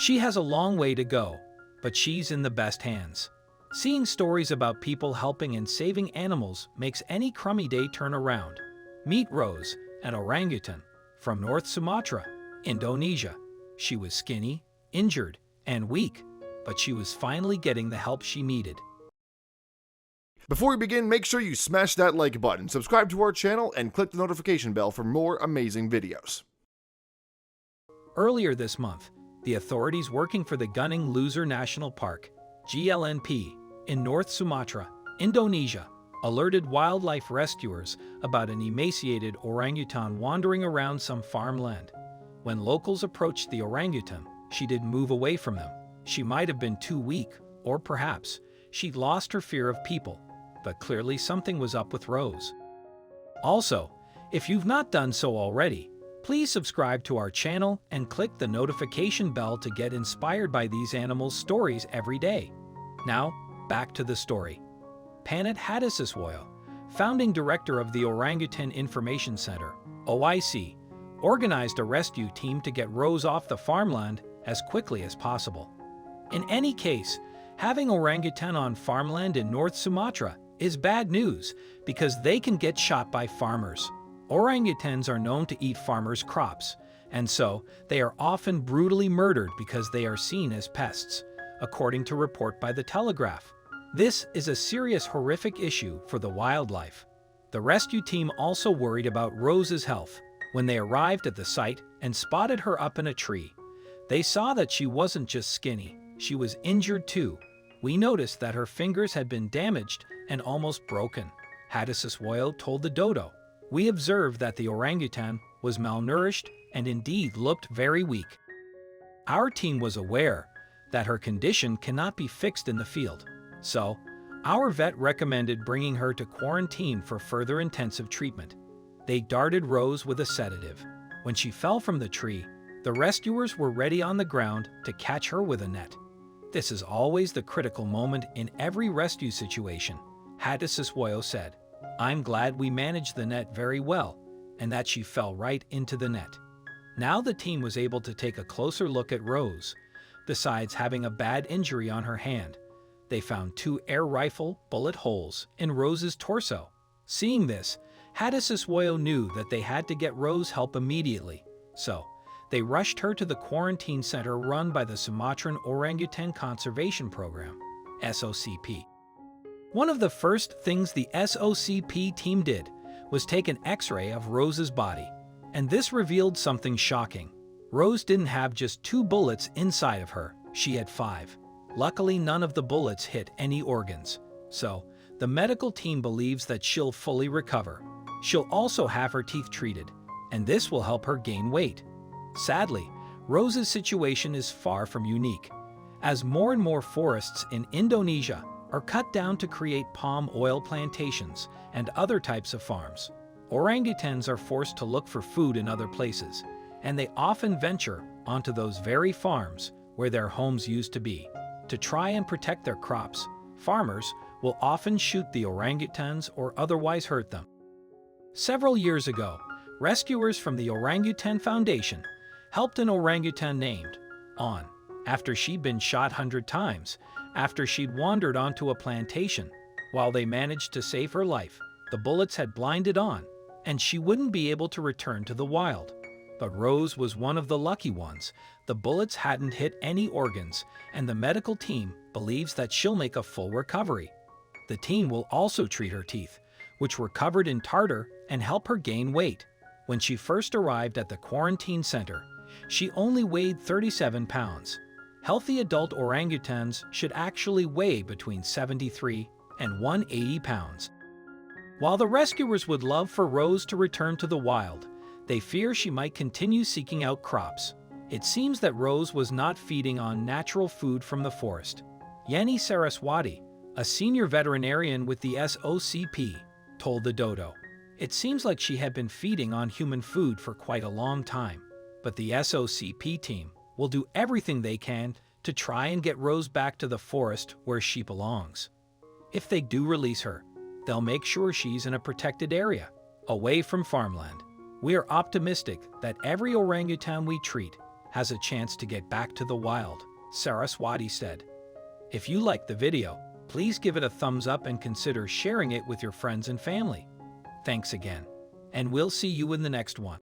She has a long way to go, but she's in the best hands. Seeing stories about people helping and saving animals makes any crummy day turn around. Meet Rose, an orangutan from North Sumatra, Indonesia. She was skinny, injured, and weak, but she was finally getting the help she needed. Before we begin, make sure you smash that like button, subscribe to our channel, and click the notification bell for more amazing videos. Earlier this month, the authorities working for the Gunung Leuser National Park, GLNP, in North Sumatra, Indonesia, alerted wildlife rescuers about an emaciated orangutan wandering around some farmland. When locals approached the orangutan, she didn't move away from them. She might have been too weak, or perhaps she'd lost her fear of people, but clearly something was up with Rose. Also, if you've not done so already, please subscribe to our channel and click the notification bell to get inspired by these animals' stories every day. Now, back to the story. Panat Hadisiswoyo, founding director of the Orangutan Information Center, OIC, organized a rescue team to get Rose off the farmland as quickly as possible. In any case, having orangutan on farmland in North Sumatra is bad news because they can get shot by farmers. Orangutans are known to eat farmers' crops, and so they are often brutally murdered because they are seen as pests, according to a report by The Telegraph. This is a serious, horrific issue for the wildlife. The rescue team also worried about Rose's health. When they arrived at the site and spotted her up in a tree, they saw that she wasn't just skinny, she was injured too. We noticed that her fingers had been damaged and almost broken, Hadisiswoyo told the dodo. We observed that the orangutan was malnourished and indeed looked very weak. Our team was aware that her condition cannot be fixed in the field, so our vet recommended bringing her to quarantine for further intensive treatment. They darted Rose with a sedative. When she fell from the tree, the rescuers were ready on the ground to catch her with a net. This is always the critical moment in every rescue situation, Hadisiswoyo said. I'm glad we managed the net very well, and that she fell right into the net. Now the team was able to take a closer look at Rose. Besides having a bad injury on her hand, they found 2 air rifle bullet holes in Rose's torso. Seeing this, Hadisiswoyo knew that they had to get Rose help immediately, so they rushed her to the quarantine center run by the Sumatran Orangutan Conservation Program, SOCP. One of the first things the SOCP team did was take an X-ray of Rose's body, and this revealed something shocking. Rose didn't have just 2 bullets inside of her, she had 5. Luckily, none of the bullets hit any organs, so the medical team believes that she'll fully recover. She'll also have her teeth treated, and this will help her gain weight. Sadly, Rose's situation is far from unique, as more and more forests in Indonesia are cut down to create palm oil plantations and other types of farms. Orangutans are forced to look for food in other places, and they often venture onto those very farms where their homes used to be. To try and protect their crops, farmers will often shoot the orangutans or otherwise hurt them. Several years ago, rescuers from the Orangutan Foundation helped an orangutan named On after she'd been shot 100 times after she'd wandered onto a plantation. While they managed to save her life, the bullets had blinded On, and she wouldn't be able to return to the wild. But Rose was one of the lucky ones. The bullets hadn't hit any organs, and the medical team believes that she'll make a full recovery. The team will also treat her teeth, which were covered in tartar, and help her gain weight. When she first arrived at the quarantine center, she only weighed 37 pounds. Healthy adult orangutans should actually weigh between 73 and 180 pounds. While the rescuers would love for Rose to return to the wild, they fear she might continue seeking out crops. It seems that Rose was not feeding on natural food from the forest. Yeni Saraswati, a senior veterinarian with the SOCP, told the dodo. It seems like she had been feeding on human food for quite a long time, but the SOCP team will do everything they can to try and get Rose back to the forest where she belongs. If they do release her, they'll make sure she's in a protected area, away from farmland. We are optimistic that every orangutan we treat has a chance to get back to the wild, Saraswati said. If you liked the video, please give it a thumbs up and consider sharing it with your friends and family. Thanks again, and we'll see you in the next one.